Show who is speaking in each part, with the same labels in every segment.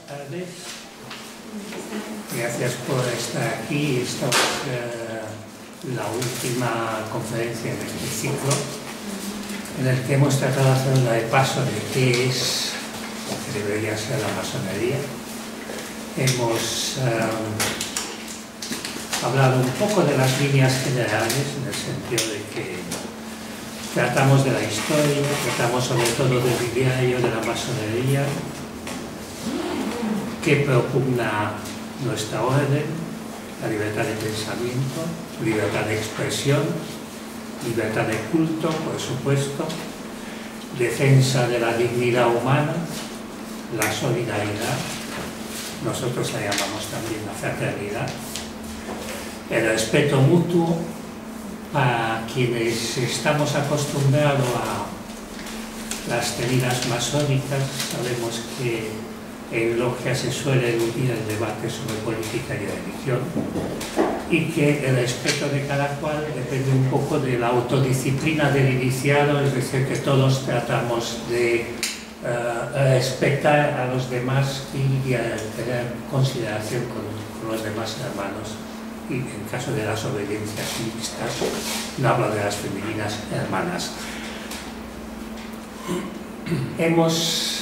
Speaker 1: tardes. Gracias por estar aquí. Esta es la última conferencia de este ciclo, en el que hemos tratado de hacer una repaso de qué es o qué debería ser la masonería. Hemos hablado un poco de las líneas generales, en el sentido de que tratamos de la historia, tratamos sobre todo del ideario de la masonería, que propugna nuestra orden, la libertad de pensamiento, libertad de expresión, libertad de culto, por supuesto, defensa de la dignidad humana, la solidaridad, nosotros la llamamos también la fraternidad, el respeto mutuo. Para quienes estamos acostumbrados a las tenidas masónicas, sabemos que en logia se suele eludir el debate sobre política y religión, y que el respeto de cada cual depende un poco de la autodisciplina del iniciado, es decir, que todos tratamos de respetar a los demás y tener consideración con los demás hermanos. Y en caso de las obediencias mixtas, no hablo de las femeninas hermanas. Hemos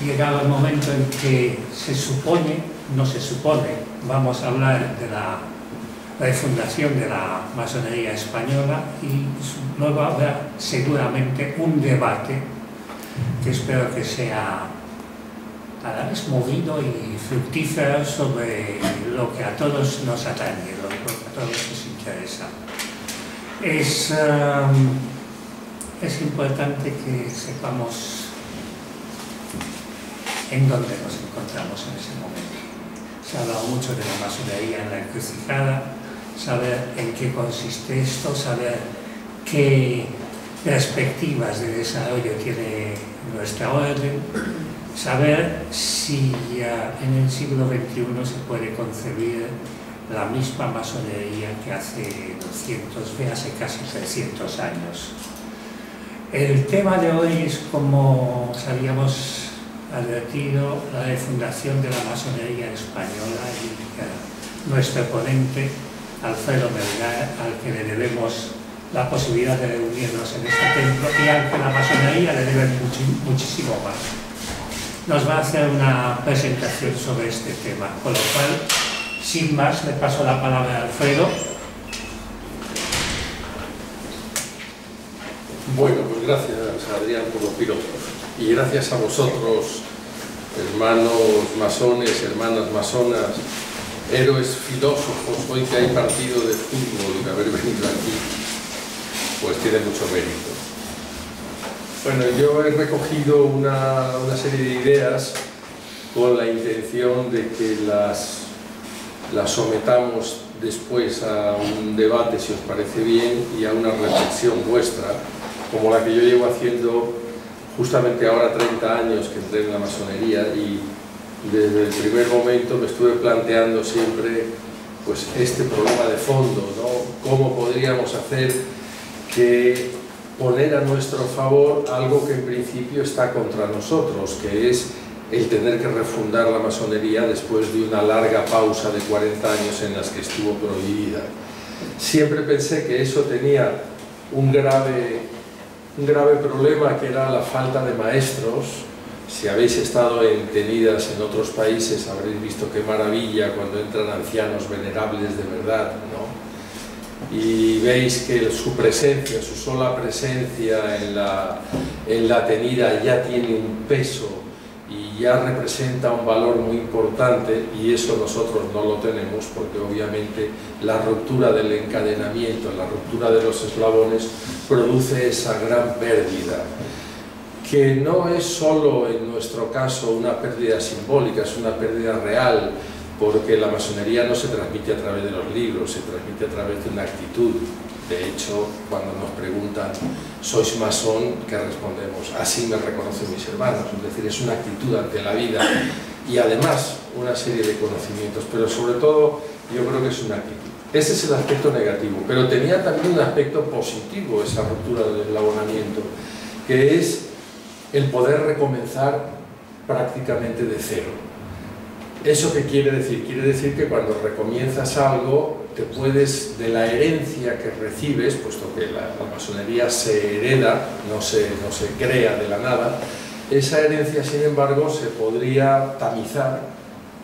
Speaker 1: llegado al momento en que se supone, no se supone, vamos a hablar de la refundación de la masonería española, y luego habrá seguramente un debate que espero que sea a la vez movido y fructífero sobre lo que a todos nos atañe, lo que a todos nos interesa. Es importante que sepamos en dónde nos encontramos en ese momento. Se ha hablado mucho de la masonería en la encrucijada, saber en qué consiste esto, saber qué perspectivas de desarrollo tiene nuestra orden, saber si en el siglo XXI se puede concebir la misma masonería que hace 200, véase casi 300 años. El tema de hoy es, como os habíamos advertido, la refundación de la masonería española, y nuestro ponente, Alfredo Melgar, al que le debemos la posibilidad de reunirnos en este templo y al que la masonería le debe muchísimo más. Nos va a hacer una presentación sobre este tema, con lo cual, sin más, le paso la palabra a Alfredo.
Speaker 2: Bueno, pues gracias, Adrián, por los piropos. Y gracias a vosotros, hermanos masones, hermanas masonas, héroes filósofos. Hoy que hay partido de fútbol, de haber venido aquí, pues tiene mucho mérito. Bueno, yo he recogido una serie de ideas con la intención de que las sometamos después a un debate, si os parece bien, y a una reflexión vuestra, como la que yo llevo haciendo justamente ahora 30 años que entré en la masonería, y desde el primer momento me estuve planteando siempre pues este problema de fondo, ¿no? ¿Cómo podríamos hacer que poner a nuestro favor algo que en principio está contra nosotros, que es el tener que refundar la masonería después de una larga pausa de 40 años en las que estuvo prohibida? Siempre pensé que eso tenía un grave problema, que era la falta de maestros. Si habéis estado en tenidas en otros países habréis visto qué maravilla cuando entran ancianos venerables de verdad, ¿no? Y veis que su presencia, su sola presencia en la tenida ya tiene un peso y ya representa un valor muy importante, y eso nosotros no lo tenemos, porque obviamente la ruptura del encadenamiento, la ruptura de los eslabones produce esa gran pérdida, que no es solo en nuestro caso una pérdida simbólica, es una pérdida real, porque la masonería no se transmite a través de los libros, se transmite a través de una actitud. De hecho, cuando nos preguntan, ¿sois masón?, ¿qué respondemos? Así me reconocen mis hermanos. Es decir, es una actitud ante la vida y además una serie de conocimientos, pero sobre todo yo creo que es una actitud. Ese es el aspecto negativo, pero tenía también un aspecto positivo esa ruptura del eslabonamiento, que es el poder recomenzar prácticamente de cero. ¿Eso qué quiere decir? Quiere decir que cuando recomienzas algo, te puedes, de la herencia que recibes, puesto que la masonería se hereda, no se crea de la nada, esa herencia, sin embargo, se podría tamizar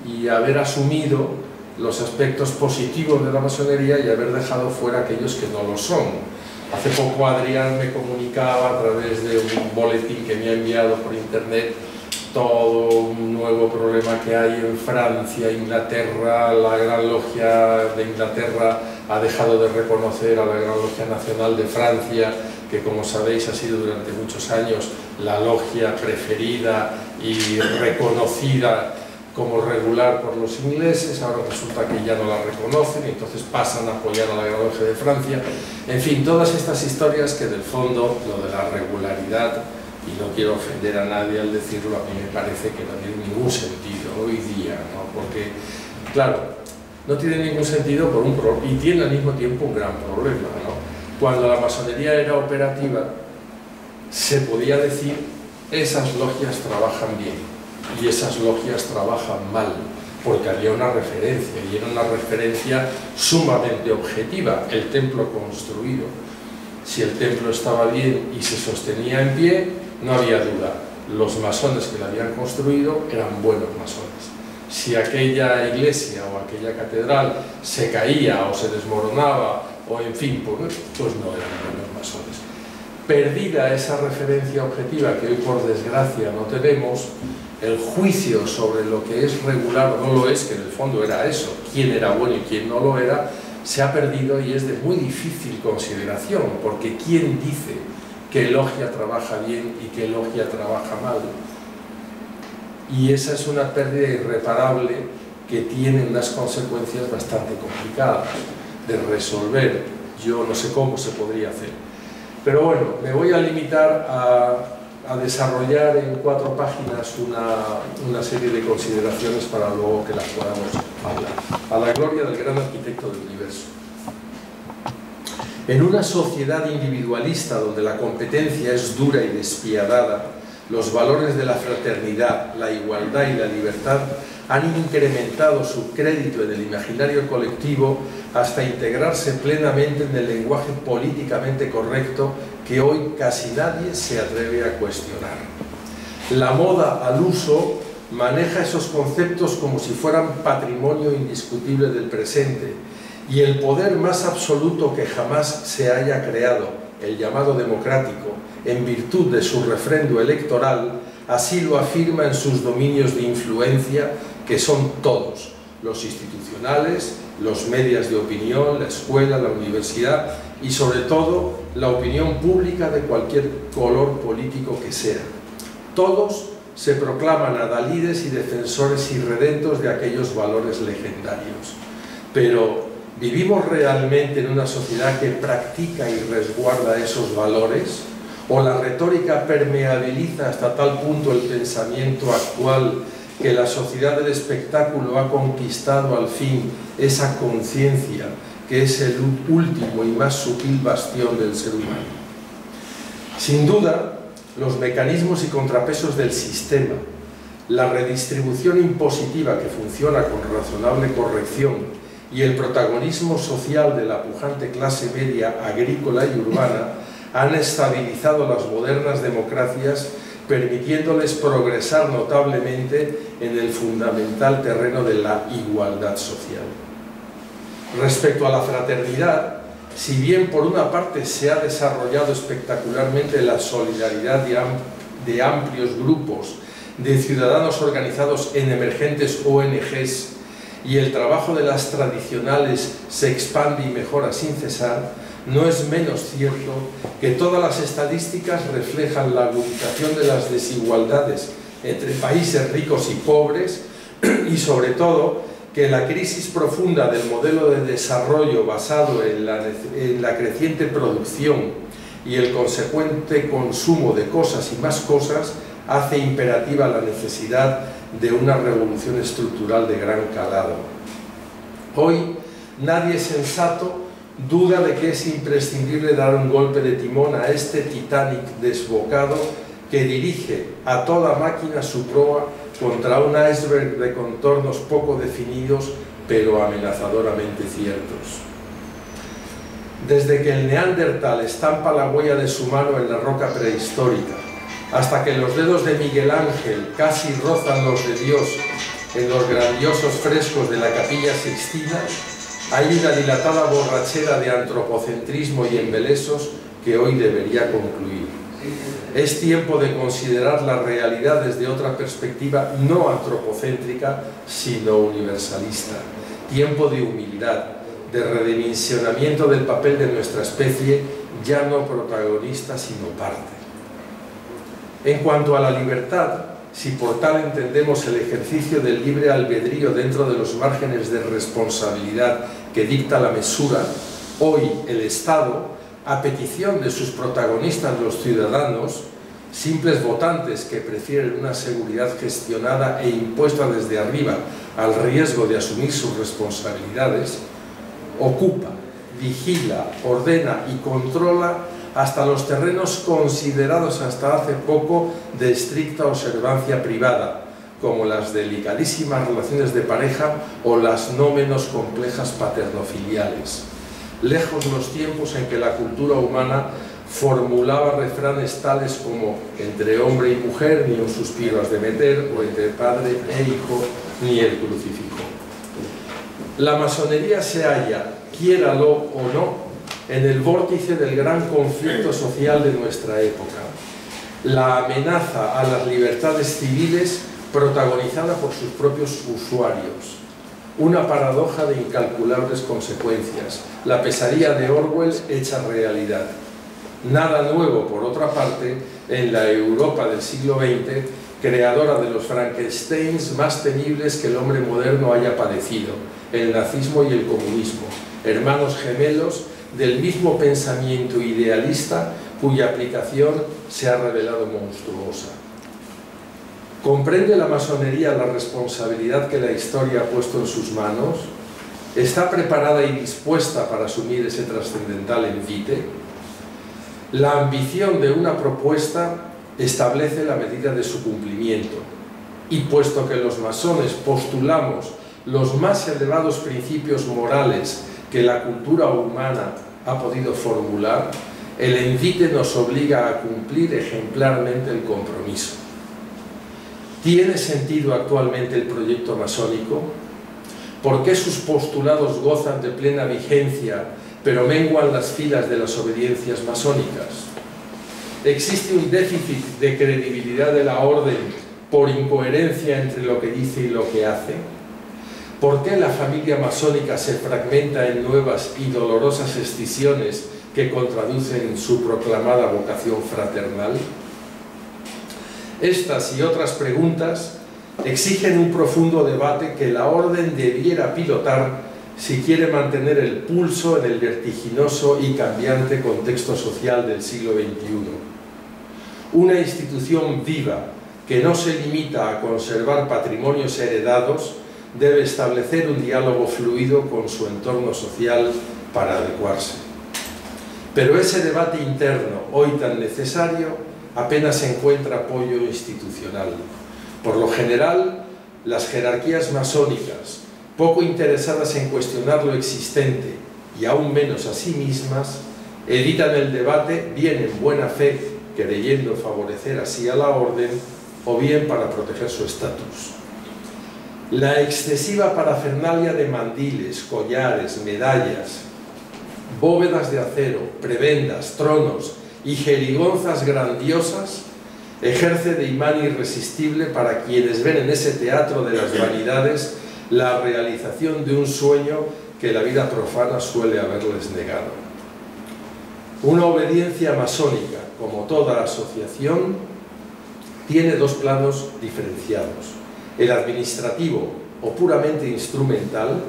Speaker 2: y haber asumido los aspectos positivos de la masonería y haber dejado fuera aquellos que no lo son. Hace poco Adrián me comunicaba a través de un boletín que me ha enviado por internet todo un nuevo problema que hay en Francia, Inglaterra. La Gran Logia de Inglaterra ha dejado de reconocer a la Gran Logia Nacional de Francia, que como sabéis ha sido durante muchos años la logia preferida y reconocida como regular por los ingleses. Ahora resulta que ya no la reconocen y entonces pasan a apoyar a la Gran Logia de Francia. En fin, todas estas historias que del fondo, lo de la regularidad, y no quiero ofender a nadie al decirlo, a mí me parece que no tiene ningún sentido hoy día, ¿no? Porque, claro, no tiene ningún sentido y tiene al mismo tiempo un gran problema, ¿no? Cuando la masonería era operativa, se podía decir, esas logias trabajan bien y esas logias trabajan mal, porque había una referencia, y era una referencia sumamente objetiva, el templo construido. Si el templo estaba bien y se sostenía en pie, no había duda, los masones que la habían construido eran buenos masones. Si aquella iglesia o aquella catedral se caía o se desmoronaba, o en fin, pues no eran buenos masones. Perdida esa referencia objetiva que hoy por desgracia no tenemos, el juicio sobre lo que es regular o no lo es, que en el fondo era eso, quién era bueno y quién no lo era, se ha perdido y es de muy difícil consideración, porque ¿quién dice qué logia trabaja bien y qué logia trabaja mal? Y esa es una pérdida irreparable que tiene unas consecuencias bastante complicadas de resolver. Yo no sé cómo se podría hacer. Pero bueno, me voy a limitar a desarrollar en 4 páginas una serie de consideraciones para luego que las podamos hablar. A la gloria del gran arquitecto del universo. En una sociedad individualista donde la competencia es dura y despiadada, los valores de la fraternidad, la igualdad y la libertad han incrementado su crédito en el imaginario colectivo hasta integrarse plenamente en el lenguaje políticamente correcto que hoy casi nadie se atreve a cuestionar. La moda al uso maneja esos conceptos como si fueran patrimonio indiscutible del presente, y el poder más absoluto que jamás se haya creado, el llamado democrático, en virtud de su refrendo electoral, así lo afirma en sus dominios de influencia, que son todos, los institucionales, los medios de opinión, la escuela, la universidad y sobre todo la opinión pública de cualquier color político que sea. Todos se proclaman adalides y defensores irredentos de aquellos valores legendarios. Pero, ¿vivimos realmente en una sociedad que practica y resguarda esos valores? ¿O la retórica permeabiliza hasta tal punto el pensamiento actual que la sociedad del espectáculo ha conquistado al fin esa conciencia que es el último y más sutil bastión del ser humano? Sin duda, los mecanismos y contrapesos del sistema, la redistribución impositiva que funciona con razonable corrección y el protagonismo social de la pujante clase media agrícola y urbana han estabilizado las modernas democracias, permitiéndoles progresar notablemente en el fundamental terreno de la igualdad social. Respecto a la fraternidad, si bien por una parte se ha desarrollado espectacularmente la solidaridad de amplios grupos de ciudadanos organizados en emergentes ONGs y el trabajo de las tradicionales se expande y mejora sin cesar, no es menos cierto que todas las estadísticas reflejan la agudización de las desigualdades entre países ricos y pobres y sobre todo que la crisis profunda del modelo de desarrollo basado en la creciente producción y el consecuente consumo de cosas y más cosas hace imperativa la necesidad de una revolución estructural de gran calado. Hoy nadie sensato duda de que es imprescindible dar un golpe de timón a este Titanic desbocado que dirige a toda máquina su proa contra un iceberg de contornos poco definidos, pero amenazadoramente ciertos. Desde que el Neandertal estampa la huella de su mano en la roca prehistórica, hasta que los dedos de Miguel Ángel casi rozan los de Dios en los grandiosos frescos de la Capilla Sixtina, hay una dilatada borrachera de antropocentrismo y embelesos que hoy debería concluir. Es tiempo de considerar la realidad desde otra perspectiva no antropocéntrica, sino universalista. Tiempo de humildad, de redimensionamiento del papel de nuestra especie, ya no protagonista, sino parte. En cuanto a la libertad, si por tal entendemos el ejercicio del libre albedrío dentro de los márgenes de responsabilidad que dicta la mesura, hoy el Estado, a petición de sus protagonistas los ciudadanos, simples votantes que prefieren una seguridad gestionada e impuesta desde arriba al riesgo de asumir sus responsabilidades, ocupa, vigila, ordena y controla hasta los terrenos considerados hasta hace poco de estricta observancia privada, como las delicadísimas relaciones de pareja o las no menos complejas paternofiliales. Lejos los tiempos en que la cultura humana formulaba refranes tales como entre hombre y mujer ni un suspiro has de meter, o entre padre e hijo ni el crucifijo. La masonería se halla, quiéralo o no, en el vórtice del gran conflicto social de nuestra época. La amenaza a las libertades civiles protagonizada por sus propios usuarios. Una paradoja de incalculables consecuencias, la pesadilla de Orwell hecha realidad. Nada nuevo, por otra parte, en la Europa del siglo XX, creadora de los Frankensteins más temibles que el hombre moderno haya padecido, el nazismo y el comunismo, hermanos gemelos del mismo pensamiento idealista cuya aplicación se ha revelado monstruosa. ¿Comprende la masonería la responsabilidad que la historia ha puesto en sus manos? ¿Está preparada y dispuesta para asumir ese trascendental envite? La ambición de una propuesta establece la medida de su cumplimiento, y puesto que los masones postulamos los más elevados principios morales que la cultura humana ha podido formular, el envite nos obliga a cumplir ejemplarmente el compromiso. ¿Tiene sentido actualmente el proyecto masónico? ¿Por qué sus postulados gozan de plena vigencia, pero menguan las filas de las obediencias masónicas? ¿Existe un déficit de credibilidad de la orden por incoherencia entre lo que dice y lo que hace? ¿Por qué la familia masónica se fragmenta en nuevas y dolorosas escisiones que contraducen su proclamada vocación fraternal? Estas y otras preguntas exigen un profundo debate que la orden debiera pilotar si quiere mantener el pulso en el vertiginoso y cambiante contexto social del siglo XXI. Una institución viva que no se limita a conservar patrimonios heredados debe establecer un diálogo fluido con su entorno social para adecuarse. Pero ese debate interno, hoy tan necesario, apenas encuentra apoyo institucional. Por lo general, las jerarquías masónicas, poco interesadas en cuestionar lo existente y aún menos a sí mismas, evitan el debate bien en buena fe, creyendo favorecer así a la orden, o bien para proteger su estatus. La excesiva parafernalia de mandiles, collares, medallas, bóvedas de acero, prebendas, tronos y jerigonzas grandiosas ejerce de imán irresistible para quienes ven en ese teatro de las vanidades la realización de un sueño que la vida profana suele haberles negado. Una obediencia masónica, como toda asociación, tiene dos planos diferenciados: el administrativo o puramente instrumental,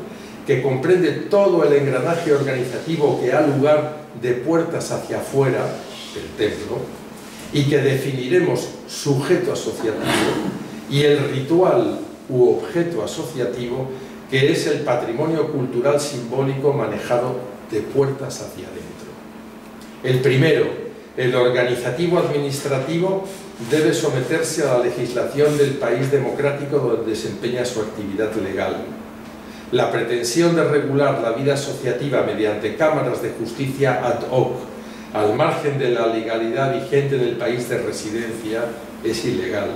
Speaker 2: que comprende todo el engranaje organizativo que da lugar de puertas hacia afuera del templo y que definiremos sujeto asociativo, y el ritual u objeto asociativo, que es el patrimonio cultural simbólico manejado de puertas hacia adentro. El primero, el organizativo administrativo debe someterse a la legislación del país democrático donde desempeña su actividad legal. La pretensión de regular la vida asociativa mediante cámaras de justicia ad hoc, al margen de la legalidad vigente en el país de residencia, es ilegal.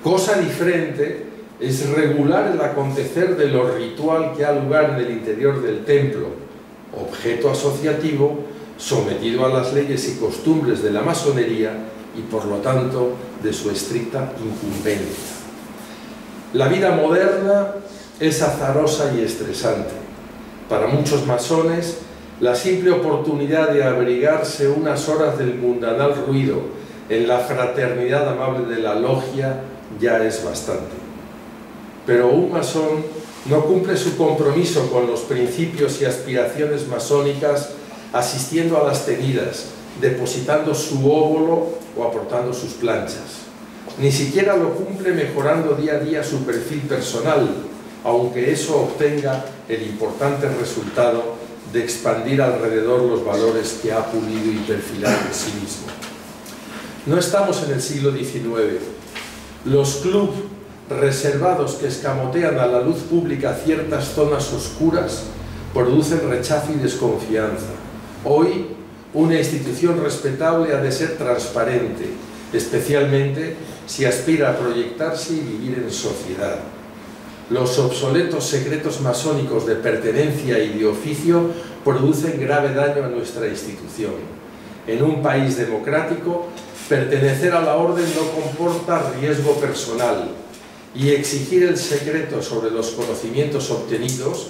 Speaker 2: Cosa diferente es regular el acontecer de lo ritual que ha lugar en el interior del templo, objeto asociativo sometido a las leyes y costumbres de la masonería y por lo tanto de su estricta incumbencia. La vida moderna es azarosa y estresante. Para muchos masones, la simple oportunidad de abrigarse unas horas del mundanal ruido en la fraternidad amable de la logia ya es bastante. Pero un masón no cumple su compromiso con los principios y aspiraciones masónicas asistiendo a las tenidas, depositando su óvulo o aportando sus planchas. Ni siquiera lo cumple mejorando día a día su perfil personal, aunque eso obtenga el importante resultado de expandir alrededor los valores que ha pulido y perfilado en sí mismo. No estamos en el siglo XIX. Los clubs reservados que escamotean a la luz pública ciertas zonas oscuras producen rechazo y desconfianza. Hoy, una institución respetable ha de ser transparente, especialmente si aspira a proyectarse y vivir en sociedad. Los obsoletos secretos masónicos de pertenencia y de oficio producen grave daño a nuestra institución. En un país democrático, pertenecer a la orden no comporta riesgo personal y exigir el secreto sobre los conocimientos obtenidos,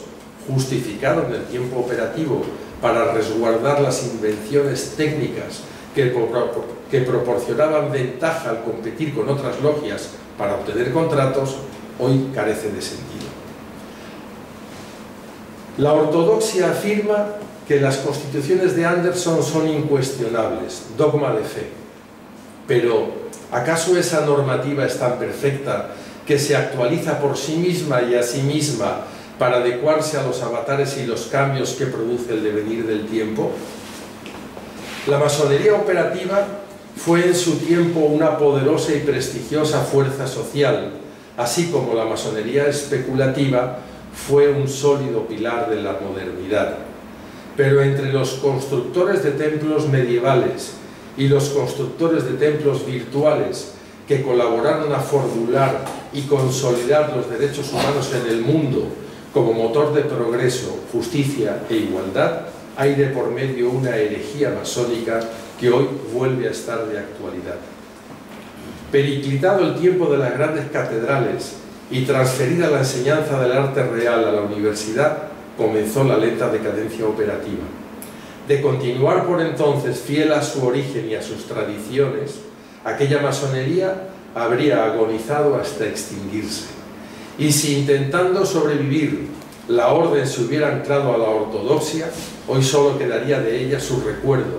Speaker 2: justificado en el tiempo operativo para resguardar las invenciones técnicas que proporcionaban ventaja al competir con otras logias para obtener contratos, hoy carece de sentido. La ortodoxia afirma que las constituciones de Anderson son incuestionables, dogma de fe. Pero, ¿acaso esa normativa es tan perfecta que se actualiza por sí misma y a sí misma para adecuarse a los avatares y los cambios que produce el devenir del tiempo? La masonería operativa fue en su tiempo una poderosa y prestigiosa fuerza social, así como la masonería especulativa fue un sólido pilar de la modernidad. Pero entre los constructores de templos medievales y los constructores de templos virtuales que colaboraron a formular y consolidar los derechos humanos en el mundo como motor de progreso, justicia e igualdad, hay de por medio una herejía masónica que hoy vuelve a estar de actualidad. Periclitado el tiempo de las grandes catedrales y transferida la enseñanza del arte real a la universidad, comenzó la lenta decadencia operativa. De continuar por entonces fiel a su origen y a sus tradiciones, aquella masonería habría agonizado hasta extinguirse. Y si intentando sobrevivir la orden se hubiera anclado a la ortodoxia, hoy solo quedaría de ella su recuerdo,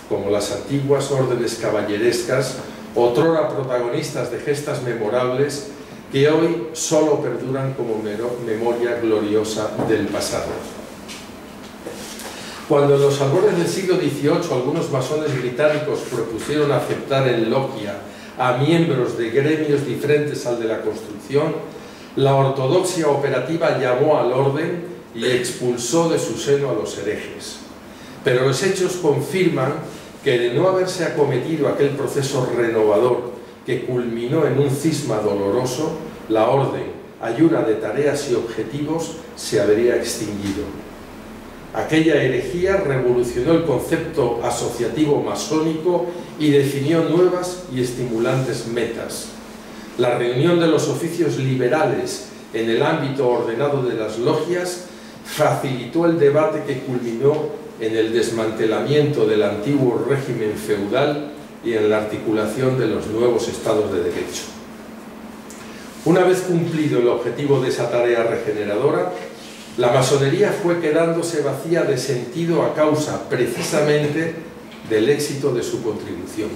Speaker 2: como las antiguas órdenes caballerescas, otrora protagonistas de gestas memorables, que hoy solo perduran como memoria gloriosa del pasado. Cuando en los albores del siglo XVIII algunos masones británicos propusieron aceptar en logia a miembros de gremios diferentes al de la construcción, la ortodoxia operativa llamó al orden y expulsó de su seno a los herejes. Pero los hechos confirman que de no haberse acometido aquel proceso renovador que culminó en un cisma doloroso, la orden, ayuna de tareas y objetivos, se habría extinguido. Aquella herejía revolucionó el concepto asociativo masónico y definió nuevas y estimulantes metas. La reunión de los oficios liberales en el ámbito ordenado de las logias facilitó el debate que culminó en el desmantelamiento del antiguo régimen feudal y en la articulación de los nuevos estados de derecho. Una vez cumplido el objetivo de esa tarea regeneradora, la masonería fue quedándose vacía de sentido a causa, precisamente, del éxito de su contribución.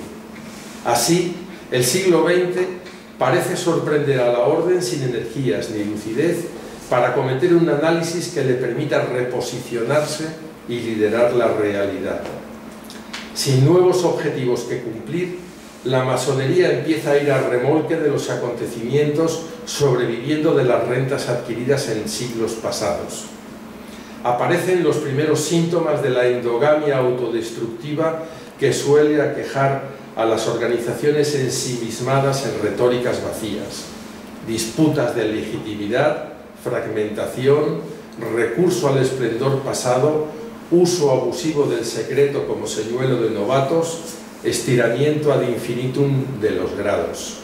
Speaker 2: Así, el siglo XX parece sorprender a la orden sin energías ni lucidez para cometer un análisis que le permita reposicionarse y liderar la realidad. Sin nuevos objetivos que cumplir, la masonería empieza a ir al remolque de los acontecimientos, sobreviviendo de las rentas adquiridas en siglos pasados. Aparecen los primeros síntomas de la endogamia autodestructiva que suele aquejar a las organizaciones ensimismadas en retóricas vacías. Disputas de legitimidad, fragmentación, recurso al esplendor pasado, uso abusivo del secreto como señuelo de novatos, estiramiento ad infinitum de los grados,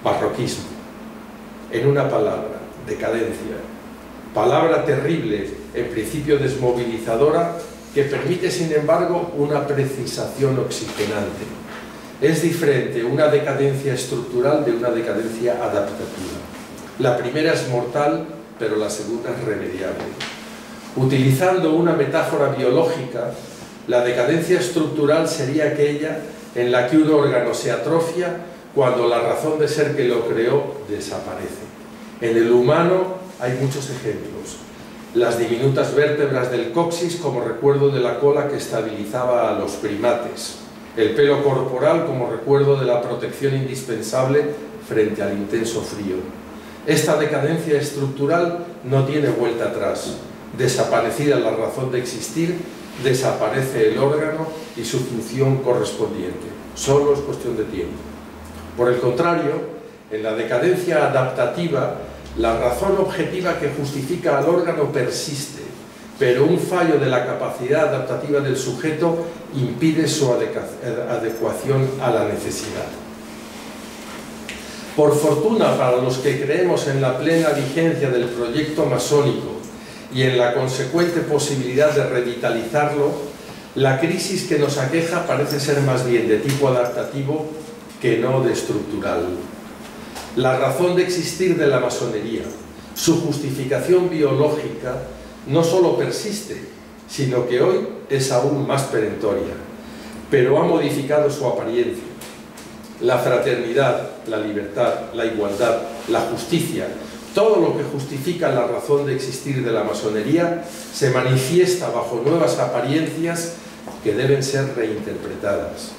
Speaker 2: barroquismo. En una palabra, decadencia. Palabra terrible, en principio desmovilizadora, que permite sin embargo una precisación oxigenante. Es diferente una decadencia estructural de una decadencia adaptativa. La primera es mortal, pero la segunda es remediable. Utilizando una metáfora biológica, la decadencia estructural sería aquella en la que un órgano se atrofia cuando la razón de ser que lo creó desaparece. En el humano hay muchos ejemplos. Las diminutas vértebras del coxis como recuerdo de la cola que estabilizaba a los primates. El pelo corporal como recuerdo de la protección indispensable frente al intenso frío. Esta decadencia estructural no tiene vuelta atrás. Desaparecida la razón de existir, desaparece el órgano y su función correspondiente. Solo es cuestión de tiempo. Por el contrario, en la decadencia adaptativa, la razón objetiva que justifica al órgano persiste, pero un fallo de la capacidad adaptativa del sujeto impide su adecuación a la necesidad. Por fortuna para los que creemos en la plena vigencia del proyecto masónico y en la consecuente posibilidad de revitalizarlo, la crisis que nos aqueja parece ser más bien de tipo adaptativo que no de estructural. La razón de existir de la masonería, su justificación biológica, no solo persiste, sino que hoy es aún más perentoria, pero ha modificado su apariencia. La fraternidad, la libertad, la igualdad, la justicia, todo lo que justifica la razón de existir de la masonería se manifiesta bajo nuevas apariencias que deben ser reinterpretadas.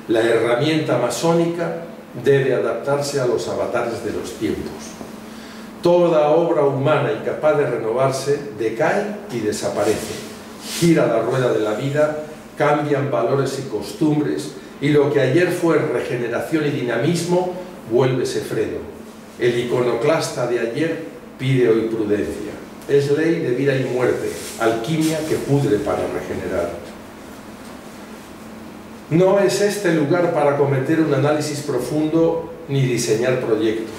Speaker 2: La herramienta masónica debe adaptarse a los avatares de los tiempos. Toda obra humana incapaz de renovarse decae y desaparece. Gira la rueda de la vida, cambian valores y costumbres, y lo que ayer fue regeneración y dinamismo vuélvese freno. El iconoclasta de ayer pide hoy prudencia. Es ley de vida y muerte, alquimia que pudre para regenerar. No es este lugar para cometer un análisis profundo ni diseñar proyectos.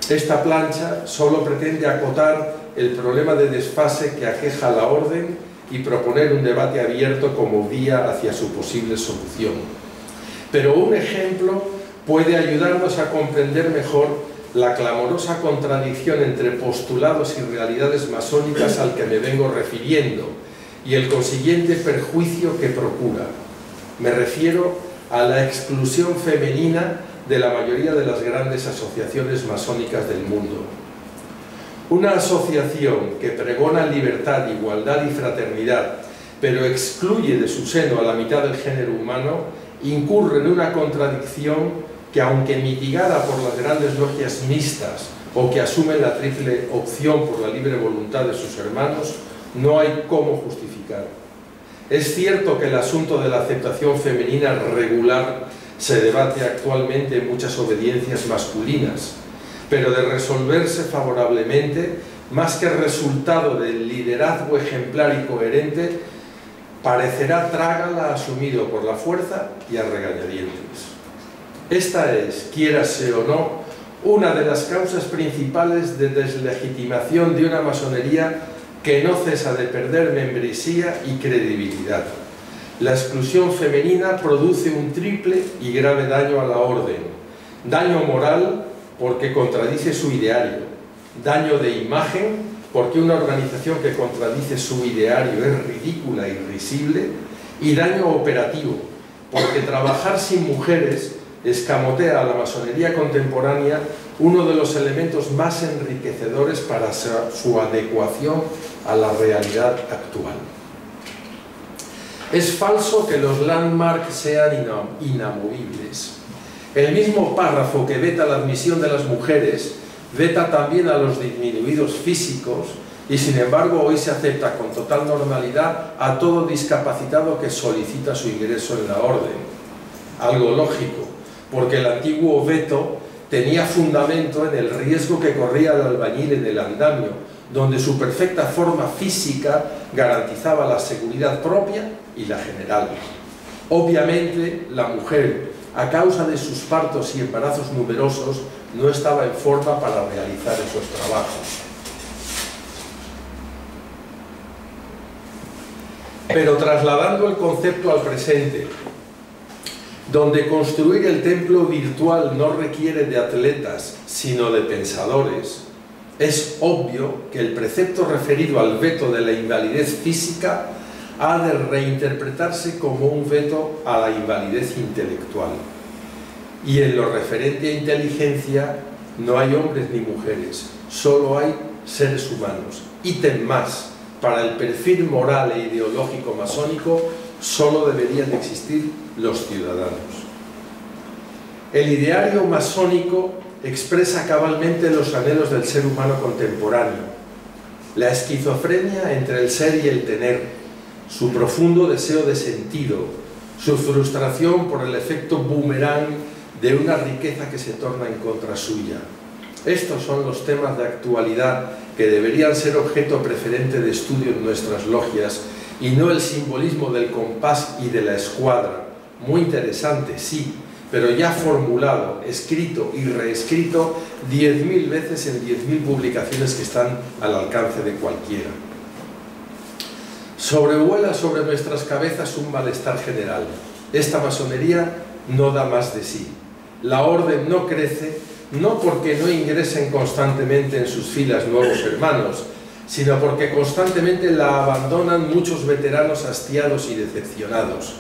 Speaker 2: Esta plancha solo pretende acotar el problema de desfase que aqueja la orden y proponer un debate abierto como vía hacia su posible solución. Pero un ejemplo puede ayudarnos a comprender mejor la clamorosa contradicción entre postulados y realidades masónicas al que me vengo refiriendo y el consiguiente perjuicio que procura. Me refiero a la exclusión femenina de la mayoría de las grandes asociaciones masónicas del mundo. Una asociación que pregona libertad, igualdad y fraternidad, pero excluye de su seno a la mitad del género humano, incurre en una contradicción que, aunque mitigada por las grandes logias mixtas o que asumen la triple opción por la libre voluntad de sus hermanos, no hay cómo justificar. Es cierto que el asunto de la aceptación femenina regular se debate actualmente en muchas obediencias masculinas, pero de resolverse favorablemente, más que resultado del liderazgo ejemplar y coherente, parecerá trágala asumido por la fuerza y a regañadientes. Esta es, quiérase o no, una de las causas principales de deslegitimación de una masonería que no cesa de perder membresía y credibilidad. La exclusión femenina produce un triple y grave daño a la orden. Daño moral porque contradice su ideario. Daño de imagen porque una organización que contradice su ideario es ridícula y risible. Y daño operativo porque trabajar sin mujeres escamotea a la masonería contemporánea uno de los elementos más enriquecedores para su adecuación a la realidad actual. Es falso que los landmarks sean inamovibles. El mismo párrafo que veta la admisión de las mujeres veta también a los disminuidos físicos y sin embargo hoy se acepta con total normalidad a todo discapacitado que solicita su ingreso en la orden. Algo lógico, porque el antiguo veto tenía fundamento en el riesgo que corría el albañil en el andamio, donde su perfecta forma física garantizaba la seguridad propia y la general. Obviamente, la mujer, a causa de sus partos y embarazos numerosos, no estaba en forma para realizar esos trabajos. Pero trasladando el concepto al presente, donde construir el templo virtual no requiere de atletas, sino de pensadores, es obvio que el precepto referido al veto de la invalidez física ha de reinterpretarse como un veto a la invalidez intelectual. Y en lo referente a inteligencia no hay hombres ni mujeres, solo hay seres humanos. Ítem más, para el perfil moral e ideológico masónico solo deberían existir los ciudadanos. El ideario masónico expresa cabalmente los anhelos del ser humano contemporáneo, la esquizofrenia entre el ser y el tener, su profundo deseo de sentido, su frustración por el efecto boomerang de una riqueza que se torna en contra suya. Estos son los temas de actualidad que deberían ser objeto preferente de estudio en nuestras logias y no el simbolismo del compás y de la escuadra, muy interesante, sí, pero ya formulado, escrito y reescrito 10.000 veces en 10.000 publicaciones que están al alcance de cualquiera. Sobrevuela sobre nuestras cabezas un malestar general. Esta masonería no da más de sí. La orden no crece, no porque no ingresen constantemente en sus filas nuevos hermanos, sino porque constantemente la abandonan muchos veteranos hastiados y decepcionados.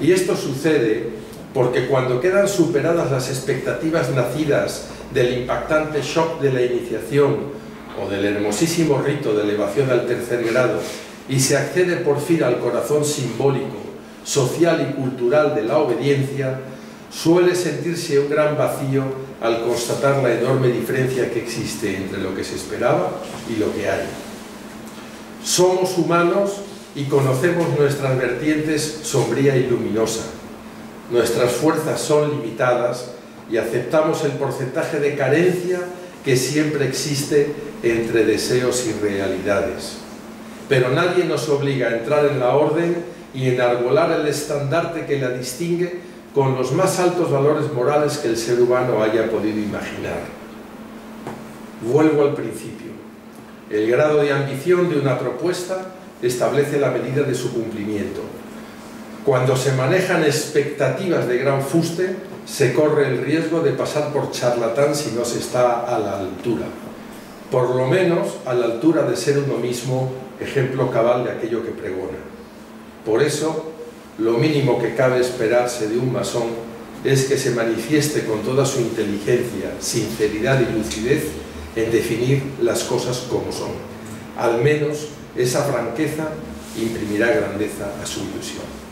Speaker 2: Y esto sucede porque cuando quedan superadas las expectativas nacidas del impactante shock de la iniciación o del hermosísimo rito de elevación al tercer grado y se accede por fin al corazón simbólico, social y cultural de la obediencia, suele sentirse un gran vacío al constatar la enorme diferencia que existe entre lo que se esperaba y lo que hay. Somos humanos y conocemos nuestras vertientes sombría y luminosa. Nuestras fuerzas son limitadas y aceptamos el porcentaje de carencia que siempre existe entre deseos y realidades. Pero nadie nos obliga a entrar en la orden y enarbolar el estandarte que la distingue con los más altos valores morales que el ser humano haya podido imaginar. Vuelvo al principio. El grado de ambición de una propuesta establece la medida de su cumplimiento. Cuando se manejan expectativas de gran fuste, se corre el riesgo de pasar por charlatán si no se está a la altura. Por lo menos a la altura de ser uno mismo ejemplo cabal de aquello que pregona. Por eso, lo mínimo que cabe esperarse de un masón es que se manifieste con toda su inteligencia, sinceridad y lucidez en definir las cosas como son. Al menos esa franqueza imprimirá grandeza a su ilusión.